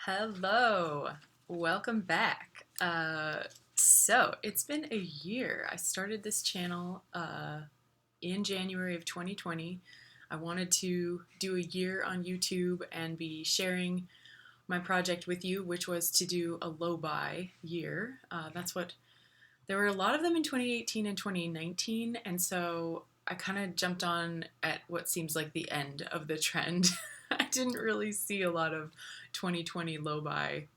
Hello, welcome back. So it's been a year. I started this channel in January of 2020. I wanted to do a year on YouTube and be sharing my project with you, which was to do a low-buy year. That's what there were a lot of them in 2018 and 2019, and so I kind of jumped on at what seems like the end of the trend. I didn't really see a lot of 2020 low-buy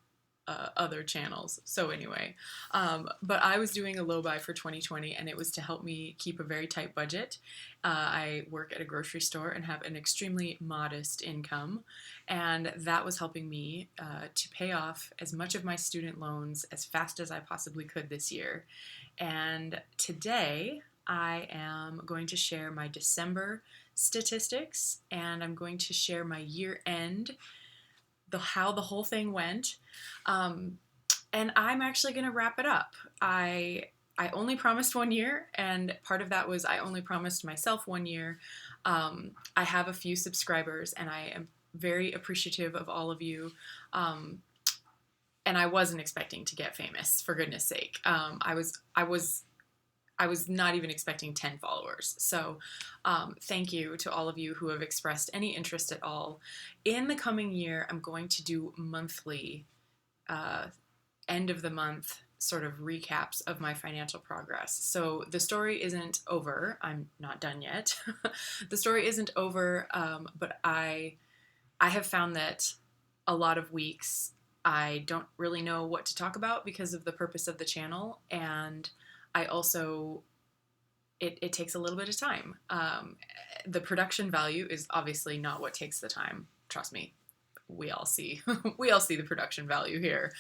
other channels. So anyway, but I was doing a low buy for 2020, and it was to help me keep a very tight budget. I work at a grocery store and have an extremely modest income, and that was helping me to pay off as much of my student loans as fast as I possibly could this year. And today I am going to share my December statistics, and I'm going to share my year end, how the whole thing went. Um, and I'm actually going to wrap it up. I only promised 1 year, and part of that was I only promised myself 1 year. I have a few subscribers, and I am very appreciative of all of you. And I wasn't expecting to get famous, for goodness sake. I was not even expecting 10 followers. So thank you to all of you who have expressed any interest at all. In the coming year, I'm going to do monthly, uh, end of the month sort of recaps of my financial progress. So the story isn't over. I'm not done yet. The story isn't over, but I have found that a lot of weeks I don't really know what to talk about because of the purpose of the channel, and I also it takes a little bit of time. The production value is obviously not what takes the time. Trust me, we all see we all see the production value here.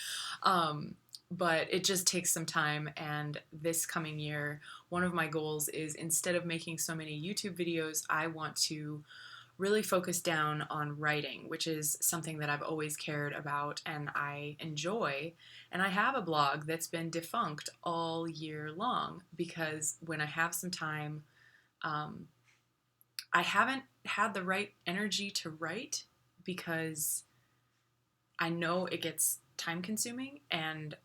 But it just takes some time, and this coming year, one of my goals is, instead of making so many YouTube videos, I want to really focus down on writing, which is something that I've always cared about and I enjoy. And I have a blog that's been defunct all year long because when I have some time, um, I haven't had the right energy to write because I know it gets time consuming, and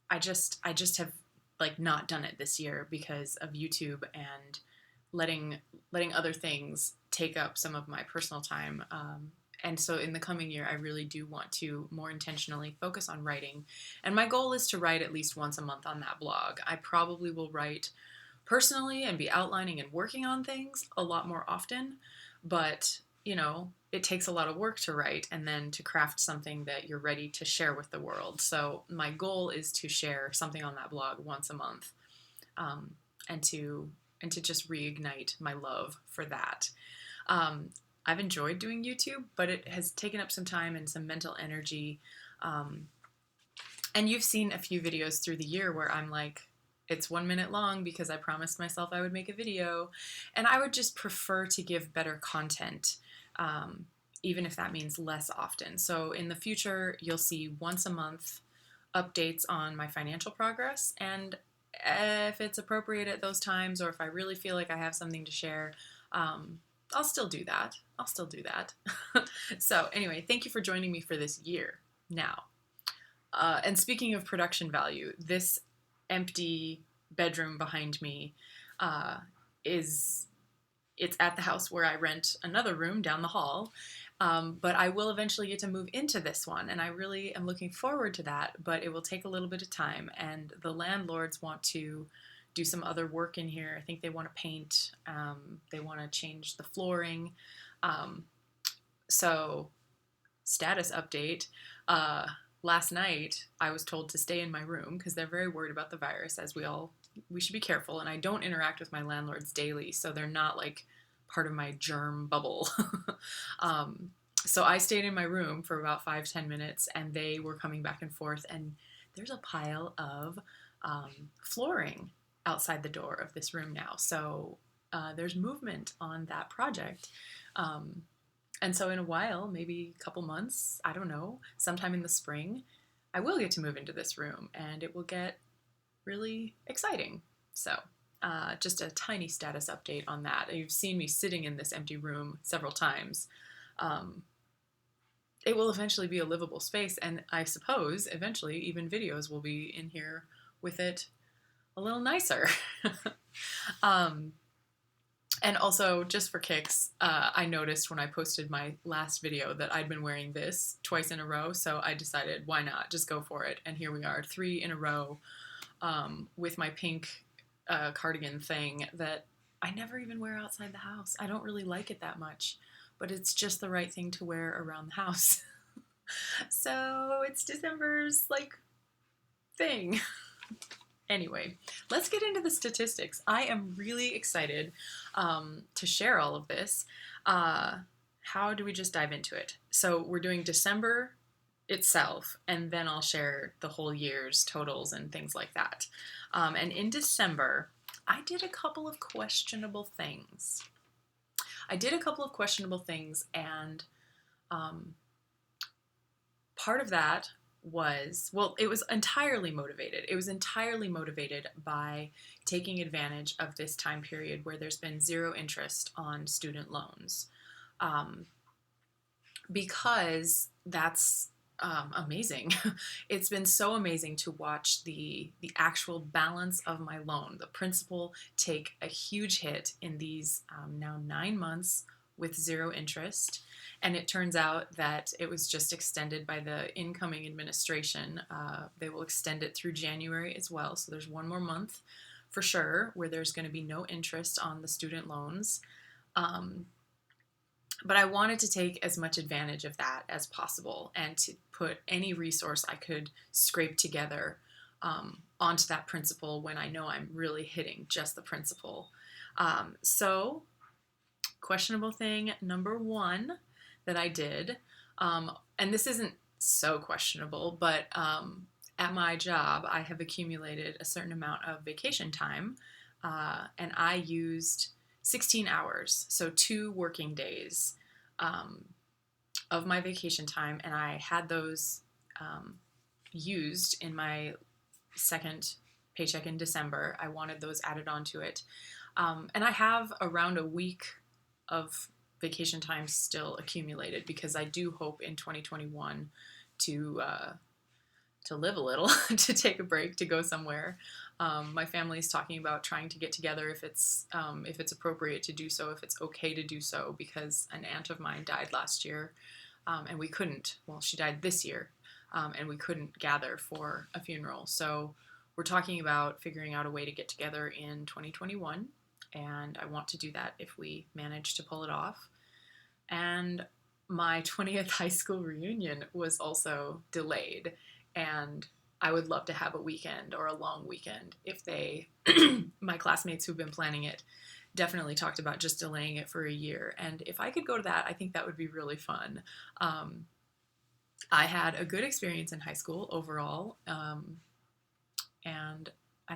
I just have like not done it this year because of YouTube and letting letting other things take up some of my personal time. And so in the coming year, I really do want to more intentionally focus on writing. And my goal is to write at least once a month on that blog. I probably will write personally and be outlining and working on things a lot more often, but it takes a lot of work to write and then to craft something that you're ready to share with the world. So my goal is to share something on that blog once a month, um, and to just reignite my love for that. Um, I've enjoyed doing YouTube, but it has taken up some time and some mental energy. Um, and you've seen a few videos through the year where I'm like, it's 1 minute long because I promised myself I would make a video. And I would just prefer to give better content, um, even if that means less often. So in the future, you'll see once a month updates on my financial progress. And if it's appropriate at those times, or if I really feel like I have something to share, um, I'll still do that. I'll still do that. So, anyway, thank you for joining me for this year. Now, and speaking of production value, this empty bedroom behind me uh, is it's at the house where I rent another room down the hall. But I will eventually get to move into this one, and I really am looking forward to that. But it will take a little bit of time, and the landlords want to do some other work in here. I think they want to paint, they want to change the flooring. Um, so, status update. Last night, I was told to stay in my room because they're very worried about the virus, as we should be careful. And I don't interact with my landlords daily, so they're not like part of my germ bubble. um, so I stayed in my room for about 5-10 minutes, and they were coming back and forth. And there's a pile of flooring outside the door of this room now. So there's movement on that project. And so in a while, maybe a couple months, I don't know, sometime in the spring, I will get to move into this room, and it will get really exciting. So just a tiny status update on that. You've seen me sitting in this empty room several times. Um, it will eventually be a livable space, and I suppose eventually even videos will be in here with it a little nicer. um, and also, just for kicks, I noticed when I posted my last video that I'd been wearing this twice in a row, so I decided, why not? Just go for it. And here we are, 3 in a row, with my pink cardigan thing that I never even wear outside the house. I don't really like it that much, but it's just the right thing to wear around the house. So it's December's, like, thing. Anyway, let's get into the statistics. I am really excited to share all of this. How do we just dive into it? So we're doing December itself, and then I'll share the whole year's totals and things like that. And in December, I did a couple of questionable things. And part of that was, well, it was entirely motivated. It was entirely motivated by taking advantage of this time period where there's been zero interest on student loans. Because that's amazing. It's been so amazing to watch the actual balance of my loan, the principal, take a huge hit in these now 9 months with zero interest. And it turns out that it was just extended by the incoming administration. They will extend it through January as well. So there's 1 more month for sure where there's going to be no interest on the student loans. But I wanted to take as much advantage of that as possible and to put any resource I could scrape together onto that principal when I know I'm really hitting just the principal. So questionable thing number 1 that I did, and this isn't so questionable, but at my job, I have accumulated a certain amount of vacation time, and I used 16 hours, so 2 working days of my vacation time, and I had those used in my second paycheck in December. I wanted those added onto it. And I have around a week of vacation time still accumulated because I do hope in 2021 to live a little, to take a break, to go somewhere. My family is talking about trying to get together if it's appropriate to do so, if it's okay to do so, because an aunt of mine died last year, and we couldn't. Well, she died this year, and we couldn't gather for a funeral. So we're talking about figuring out a way to get together in 2021, and I want to do that if we manage to pull it off. And my 20th high school reunion was also delayed, and I would love to have a weekend or a long weekend if they, my classmates who've been planning it, definitely talked about just delaying it for a year. And if I could go to that, I think that would be really fun. I had a good experience in high school overall, and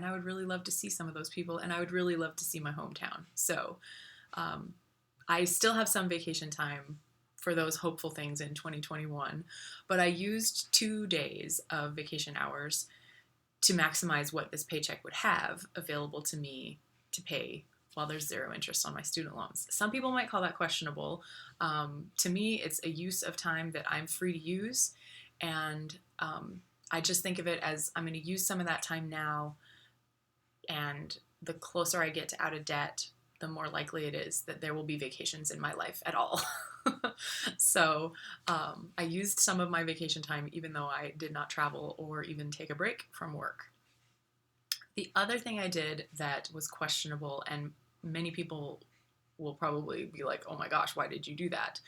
I would really love to see some of those people, and I would really love to see my hometown. So I still have some vacation time for those hopeful things in 2021, but I used 2 days of vacation hours to maximize what this paycheck would have available to me to pay while there's zero interest on my student loans. Some people might call that questionable. To me, it's a use of time that I'm free to use, and I just think of it as I'm going to use some of that time now, and the closer I get to out of debt, the more likely it is that there will be vacations in my life at all. So I used some of my vacation time even though I did not travel or even take a break from work. The other thing I did that was questionable, and many people will probably be like, oh my gosh, why did you do that?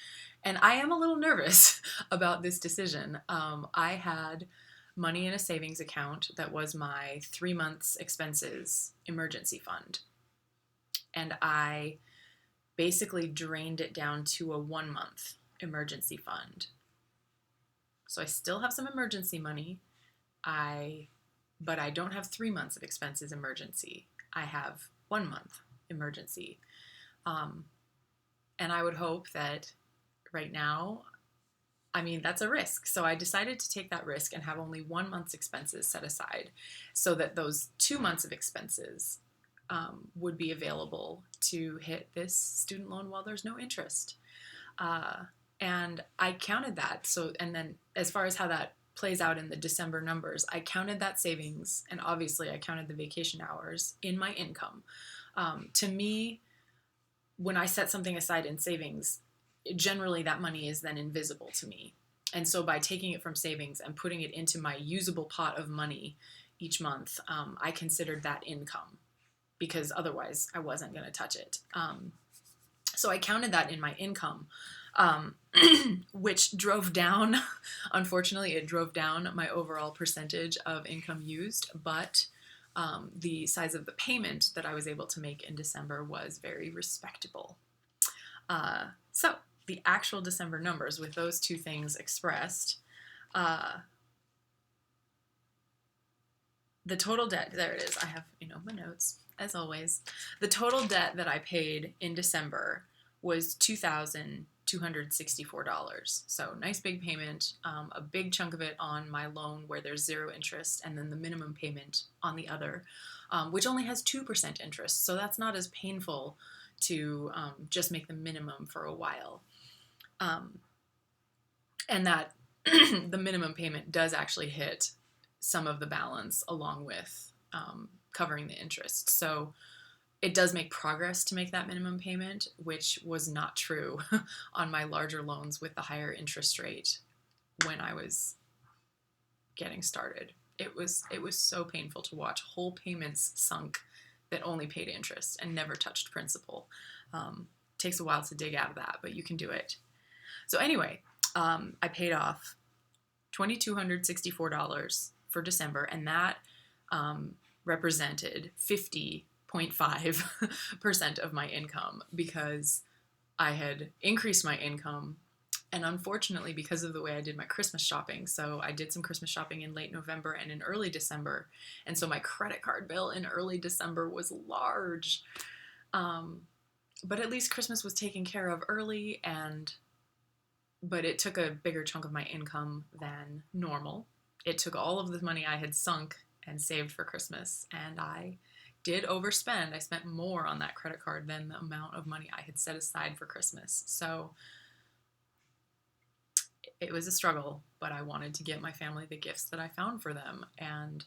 And I am a little nervous about this decision. I had money in a savings account that was my 3 months expenses emergency fund. And I basically drained it down to a 1 month emergency fund. So I still have some emergency money, but I don't have 3 months of expenses emergency. I have 1 month emergency. And I would hope that right now, I mean, that's a risk. So I decided to take that risk and have only 1 month's expenses set aside so that those 2 months of expenses would be available to hit this student loan while there's no interest. And I counted that. So, and then as far as how that plays out in the December numbers, I counted that savings, and obviously I counted the vacation hours in my income. To me, when I set something aside in savings, generally that money is then invisible to me. And so by taking it from savings and putting it into my usable pot of money each month, I considered that income because otherwise I wasn't going to touch it. So I counted that in my income, which drove down, unfortunately, it drove down my overall percentage of income used, but the size of the payment that I was able to make in December was very respectable. So the actual December numbers with those two things expressed, the total debt, there it is, I have, my notes, as always. The total debt that I paid in December was $2,264. So nice big payment, a big chunk of it on my loan where there's 0 interest, and then the minimum payment on the other, which only has 2% interest. So that's not as painful to just make the minimum for a while. And that the minimum payment does actually hit some of the balance along with covering the interest. So it does make progress to make that minimum payment, which was not true on my larger loans with the higher interest rate when I was getting started. It was so painful to watch whole payments sunk that only paid interest and never touched principal. Takes a while to dig out of that, but you can do it. So anyway, I paid off $2,264 for December, and that represented 50.5% of my income because I had increased my income, and unfortunately because of the way I did my Christmas shopping, so I did some Christmas shopping in late November and in early December, and so my credit card bill in early December was large. But at least Christmas was taken care of early, but it took a bigger chunk of my income than normal. It took all of the money I had sunk and saved for Christmas, and I did overspend. I spent more on that credit card than the amount of money I had set aside for Christmas. So it was a struggle, but I wanted to get my family the gifts that I found for them. And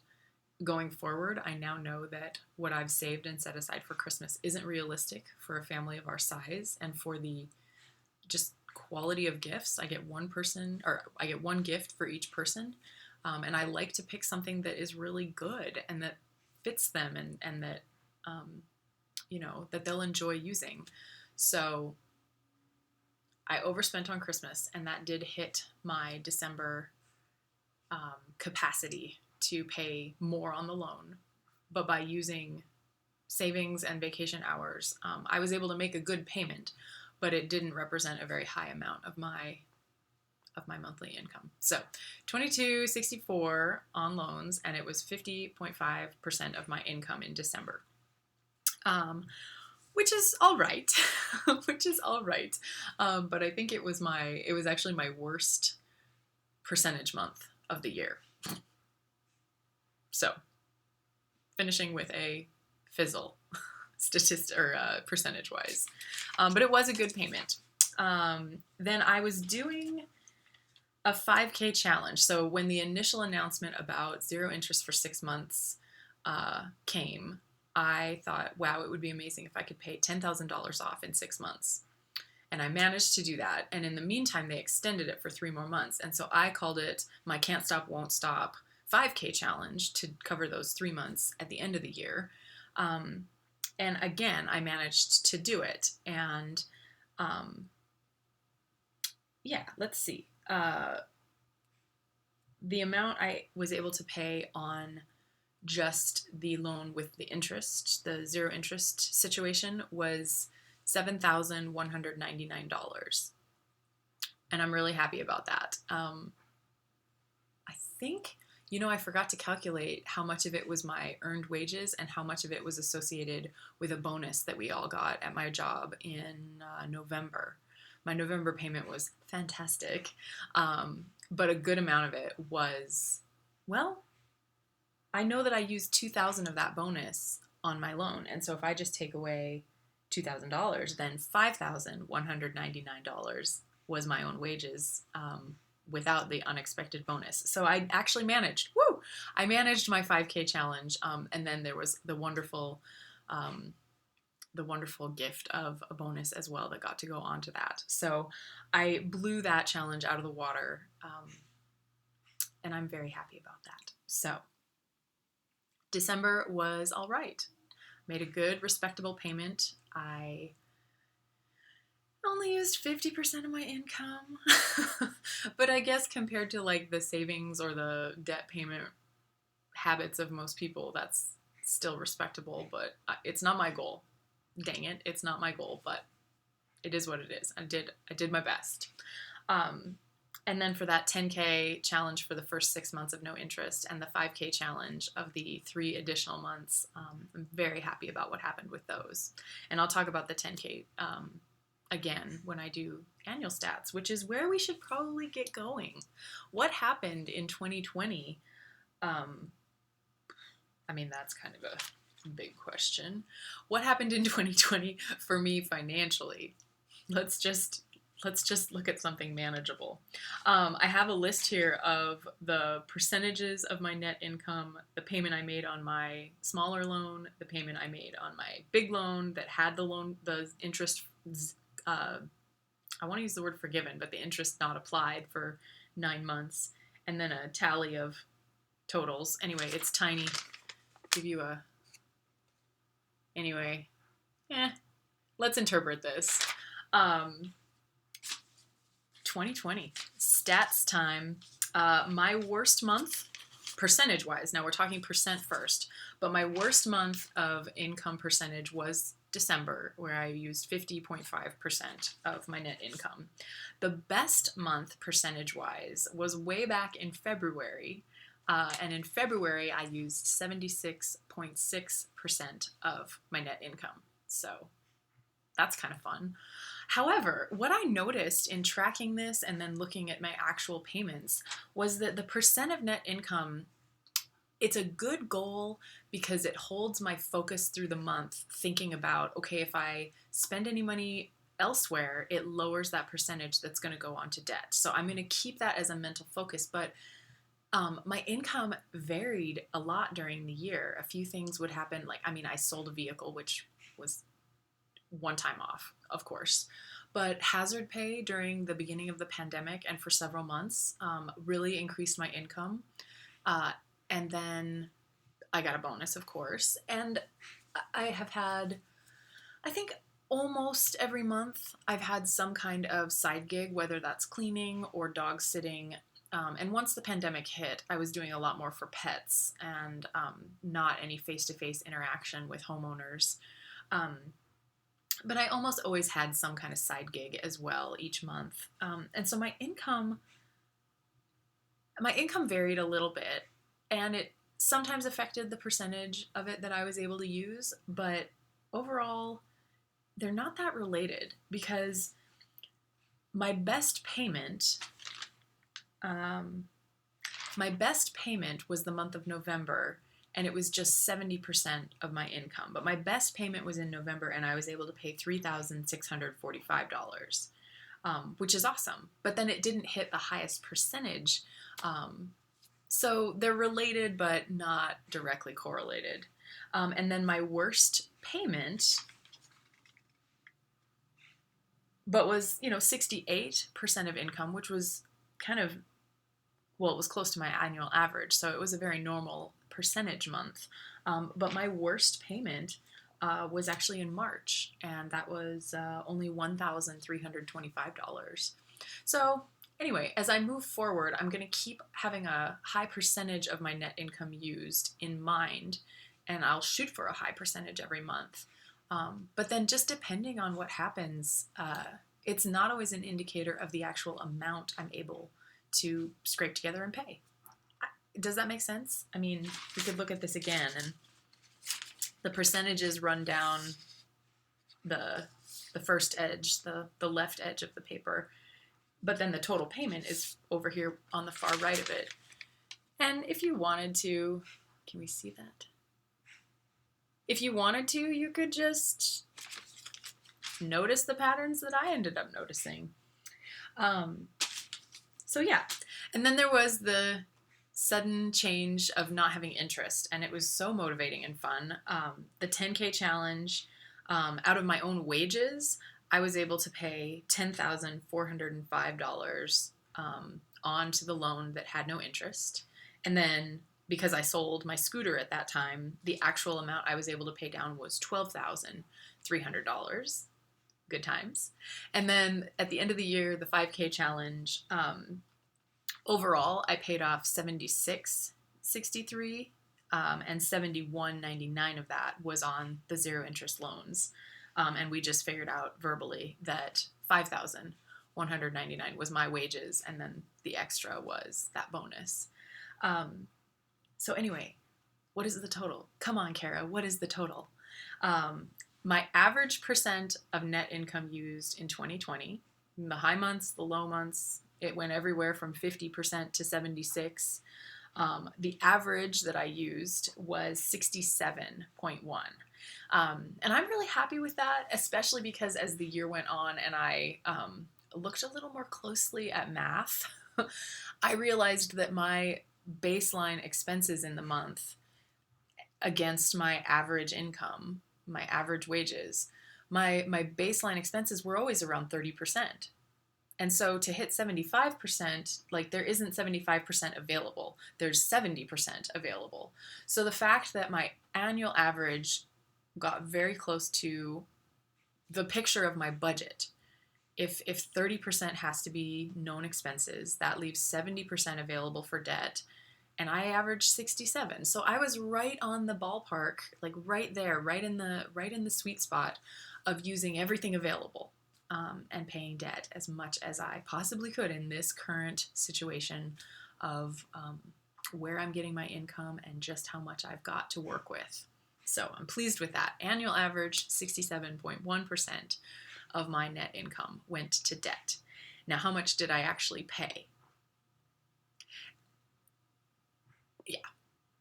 going forward, I now know that what I've saved and set aside for Christmas isn't realistic for a family of our size and for the just quality of gifts. I get one gift for each person. And I like to pick something that is really good and that fits them and that, that they'll enjoy using. So I overspent on Christmas, and that did hit my December capacity to pay more on the loan. But by using savings and vacation hours, I was able to make a good payment, but it didn't represent a very high amount of my monthly income. So $2,264 on loans, and it was 50.5% of my income in December. Which is all right, but I think it was actually my worst percentage month of the year. So, finishing with a fizzle, percentage-wise, but it was a good payment. Then I was doing a 5K challenge. So when the initial announcement about 0 interest for 6 months came, I thought, wow, it would be amazing if I could pay $10,000 off in 6 months. And I managed to do that. And in the meantime, they extended it for 3 more months. And so I called it my Can't Stop, Won't Stop 5K challenge to cover those 3 months at the end of the year. And again, I managed to do it. And let's see. The amount I was able to pay on just the loan with the interest, the 0 interest situation, was $7,199. And I'm really happy about that. I think, I forgot to calculate how much of it was my earned wages and how much of it was associated with a bonus that we all got at my job in November. My November payment was fantastic, but a good amount of it was, I know that I used $2,000 of that bonus on my loan, and so if I just take away $2,000, then $5,199 was my own wages, without the unexpected bonus. So I actually managed. Woo! I managed my 5K challenge, and then there was um, the wonderful gift of a bonus as well that got to go on to that. So I blew that challenge out of the water, and I'm very happy about that. So December was all right. Made a good, respectable payment. I only used 50% of my income. But I guess compared to like the savings or the debt payment habits of most people, that's still respectable, but it's not my goal. Dang it, it's not my goal, but it is what it is. I did my best. And then for that 10K challenge for the first 6 months of no interest and the 5K challenge of the 3 additional months, I'm very happy about what happened with those. And I'll talk about the 10K again when I do annual stats, which is where we should probably get going. What happened in 2020? I mean, that's kind of a big question. What happened in 2020 for me financially? Let's just look at something manageable. I have a list here of the percentages of my net income, the payment I made on my smaller loan, the payment I made on my big loan that had the interest, I want to use the word forgiven, but the interest not applied for 9 months, and then a tally of totals. Anyway, it's tiny. Give you a... Anyway, let's interpret this. 2020, stats time. My worst month, percentage-wise, now we're talking percent first, but my worst month of income percentage was December, where I used 50.5% of my net income. The best month percentage-wise was way back in February, and in February I used 76.6% of my net income. So that's kind of fun. However, what I noticed in tracking this and then looking at my actual payments was that the percent of net income, it's a good goal because it holds my focus through the month, thinking about, okay, if I spend any money elsewhere, it lowers that percentage that's going to go on to debt. So I'm going to keep that as a mental focus. But my income varied a lot during the year. A few things would happen. Like, I mean, I sold a vehicle, which was one time off, of course. But hazard pay during the beginning of the pandemic and for several months really increased my income. And then I got a bonus, of course. And I have had, I think almost every month, I've had some kind of side gig, whether that's cleaning or dog sitting. And once the pandemic hit, I was doing a lot more for pets and not any face-to-face interaction with homeowners. But I almost always had some kind of side gig as well each month. And so my income varied a little bit, and it sometimes affected the percentage of it that I was able to use. But overall, they're not that related because my best payment was the month of November, and it was just 70% of my income. But my best payment was in November, and I was able to pay $3,645, which is awesome. But then it didn't hit the highest percentage. So they're related, but not directly correlated. And then my worst payment, but was, 68% of income, which was kind of, well, it was close to my annual average. So it was a very normal percentage month. But my worst payment was actually in March, and that was only $1,325. So anyway, as I move forward, I'm going to keep having a high percentage of my net income used in mind, and I'll shoot for a high percentage every month. But then just depending on what happens, it's not always an indicator of the actual amount I'm able to scrape together and pay. Does that make sense? I mean, we could look at this again, and the percentages run down the first edge, the left edge of the paper, but then the total payment is over here on the far right of it. And if you wanted to, can we see that? If you wanted to, you could just notice the patterns that I ended up noticing. Um, so yeah, and then there was the sudden change of not having interest, and it was so motivating and fun. The 10K challenge, out of my own wages, I was able to pay $10,405 onto the loan that had no interest, and then because I sold my scooter at that time, the actual amount I was able to pay down was $12,300. Good times. And then at the end of the year, the 5K challenge, overall, I paid off 76.63, and 71.99 of that was on the zero interest loans. And we just figured out verbally that 5,199 was my wages, and then the extra was that bonus. So anyway, what is the total? Come on, Kara, what is the total? My average percent of net income used in 2020, the high months, the low months, it went everywhere from 50% to 76. The average that I used was 67.1. And I'm really happy with that, especially because as the year went on and I looked a little more closely at math, I realized that my baseline expenses in the month against my average income, my average wages, my baseline expenses were always around 30%. And so to hit 75%, like there isn't 75% available. There's 70% available. So the fact that my annual average got very close to the picture of my budget. If 30% has to be known expenses, that leaves 70% available for debt, and I averaged 67. So I was right on the ballpark, like right there, right in the sweet spot of using everything available, and paying debt as much as I possibly could in this current situation of where I'm getting my income and just how much I've got to work with. So I'm pleased with that. Annual average, 67.1% of my net income went to debt. Now, how much did I actually pay? Yeah.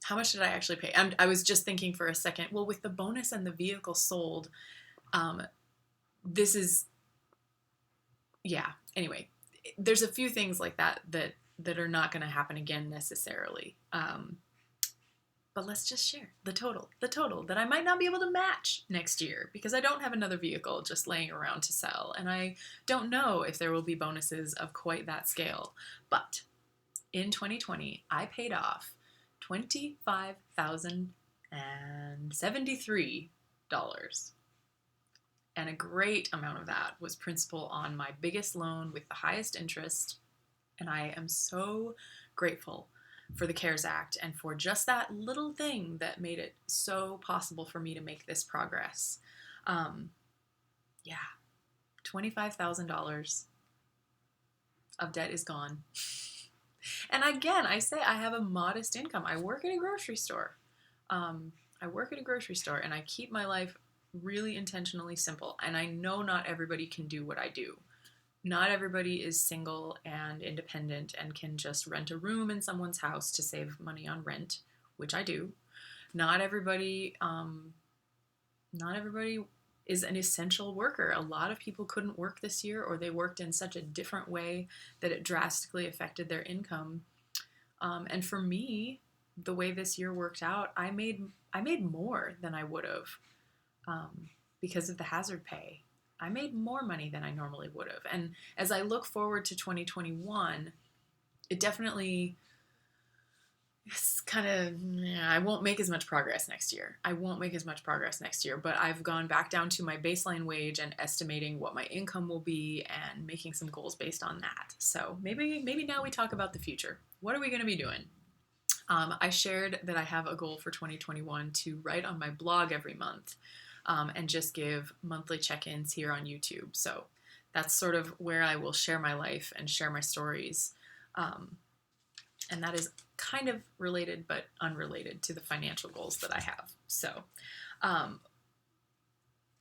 How much did I actually pay? I was just thinking for a second, well, with the bonus and the vehicle sold, this is, yeah. Anyway, there's a few things like that are not going to happen again necessarily. But let's just share the total that I might not be able to match next year because I don't have another vehicle just laying around to sell. And I don't know if there will be bonuses of quite that scale. But in 2020, I paid off $25,073. And a great amount of that was principal on my biggest loan with the highest interest. And I am so grateful for the CARES Act and for just that little thing that made it so possible for me to make this progress. Yeah, $25,000 of debt is gone. And again, I say I have a modest income. I work at a grocery store. And I keep my life really intentionally simple. And I know not everybody can do what I do. Not everybody is single and independent and can just rent a room in someone's house to save money on rent, which I do. Not everybody is an essential worker. A lot of people couldn't work this year, or they worked in such a different way that it drastically affected their income. And for me, the way this year worked out, I made more than I would have, because of the hazard pay. I made more money than I normally would have. And as I look forward to 2021, it definitely is kind of, I won't make as much progress next year. But I've gone back down to my baseline wage and estimating what my income will be and making some goals based on that. So maybe now we talk about the future. What are we going to be doing? I shared that I have a goal for 2021 to write on my blog every month. And just give monthly check-ins here on YouTube. So that's sort of where I will share my life and share my stories. And that is kind of related but unrelated to the financial goals that I have. So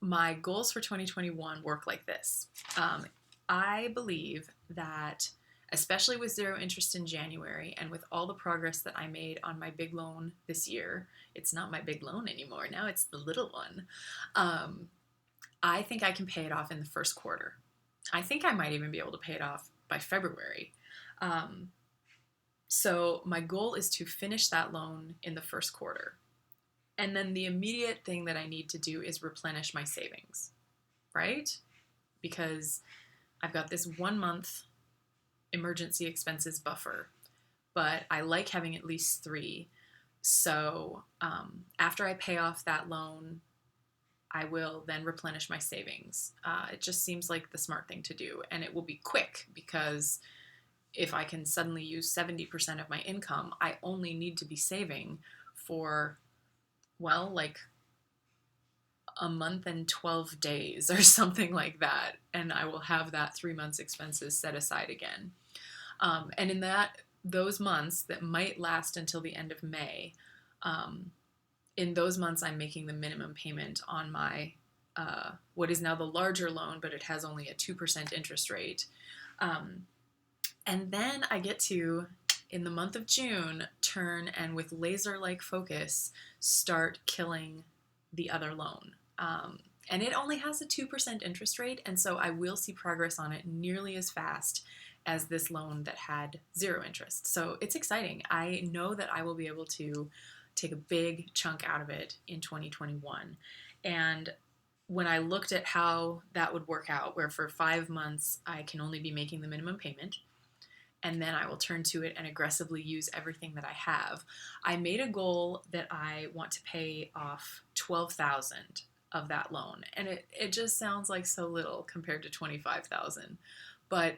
my goals for 2021 work like this. I believe that, especially with zero interest in January and with all the progress that I made on my big loan this year, it's not my big loan anymore. Now it's the little one. I think I can pay it off in the first quarter. I think I might even be able to pay it off by February. So my goal is to finish that loan in the first quarter. And then the immediate thing that I need to do is replenish my savings, right? Because I've got this 1 month emergency expenses buffer, but I like having at least 3. So after I pay off that loan, I will then replenish my savings. It just seems like the smart thing to do, and it will be quick because if I can suddenly use 70% of my income, I only need to be saving for, well, like a month and 12 days or something like that, and I will have that 3 months expenses set aside again. And in those months that might last until the end of May, in those months I'm making the minimum payment on my what is now the larger loan, but it has only a 2% interest rate. And then I get to, in the month of June, turn and with laser-like focus start killing the other loan. And it only has a 2% interest rate, and so I will see progress on it nearly as fast as this loan that had 0 interest. So it's exciting. I know that I will be able to take a big chunk out of it in 2021. And when I looked at how that would work out, where for 5 months I can only be making the minimum payment, and then I will turn to it and aggressively use everything that I have, I made a goal that I want to pay off $12,000 of that loan. And it just sounds like so little compared to $25,000. But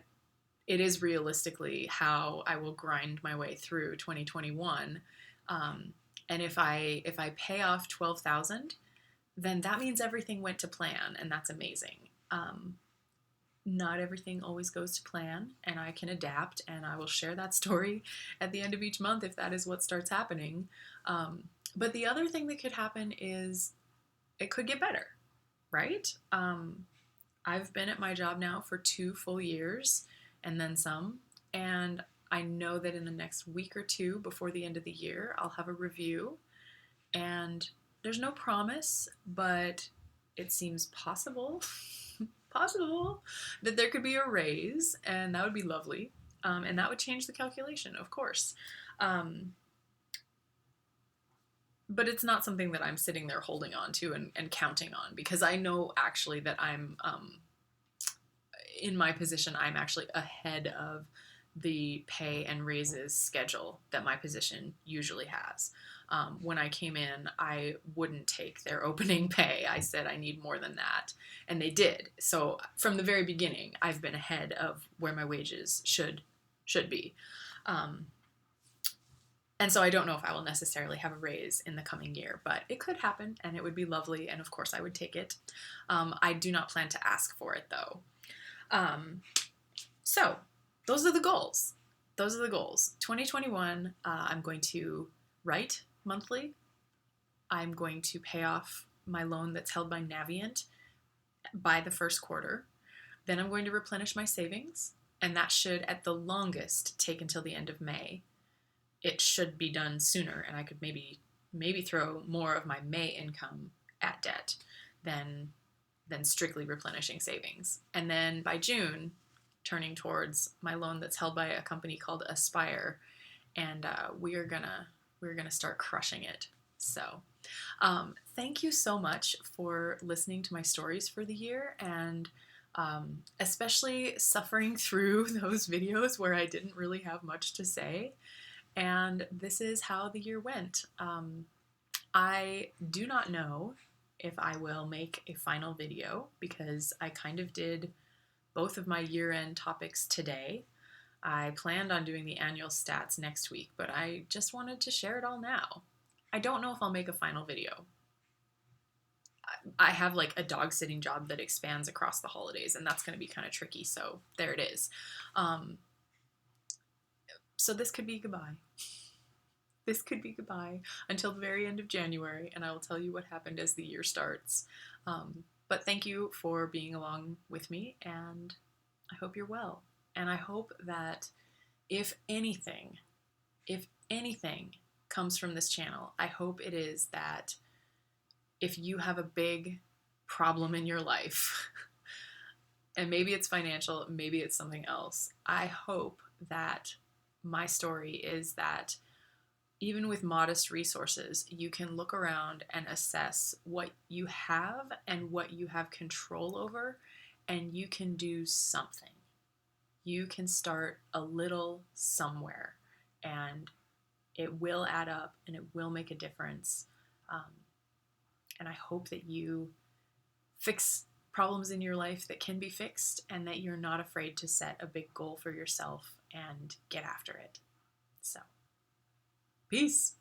it is realistically how I will grind my way through 2021. And if I pay off $12,000, then that means everything went to plan, and that's amazing. Not everything always goes to plan, and I can adapt, and I will share that story at the end of each month if that is what starts happening. But the other thing that could happen is it could get better, right? I've been at my job now for 2 full years and then some, and I know that in the next week or 2 before the end of the year, I'll have a review, and there's no promise, but it seems possible that there could be a raise, and that would be lovely. And that would change the calculation, of course. But it's not something that I'm sitting there holding on to and counting on, because I know actually that I'm, in my position, I'm actually ahead of the pay and raises schedule that my position usually has. When I came in, I wouldn't take their opening pay. I said I need more than that, and they did. So from the very beginning, I've been ahead of where my wages should be. And so I don't know if I will necessarily have a raise in the coming year, but it could happen, and it would be lovely, and of course I would take it. I do not plan to ask for it, though. So those are the goals. 2021, I'm going to write monthly. I'm going to pay off my loan that's held by Navient by the first quarter. Then I'm going to replenish my savings, and that should, at the longest, take until the end of May. It should be done sooner, and I could maybe throw more of my May income at debt than strictly replenishing savings. And then by June, turning towards my loan that's held by a company called Aspire, and we're gonna start crushing it. So thank you so much for listening to my stories for the year, and especially suffering through those videos where I didn't really have much to say. And this is how the year went. I do not know if I will make a final video, because I kind of did both of my year-end topics today. I planned on doing the annual stats next week, but I just wanted to share it all now. I don't know if I'll make a final video. I have like a dog sitting job that expands across the holidays, and that's going to be kind of tricky, so there it is. So this could be goodbye. This could be goodbye until the very end of January, and I will tell you what happened as the year starts. But thank you for being along with me, and I hope you're well. And I hope that if anything comes from this channel, I hope it is that if you have a big problem in your life, And maybe it's financial, maybe it's something else. I hope that my story is that even with modest resources, you can look around and assess what you have and what you have control over, and you can do something. You can start a little somewhere, and it will add up and it will make a difference. Um, and I hope that you fix problems in your life that can be fixed and that you're not afraid to set a big goal for yourself and get after it. So, peace.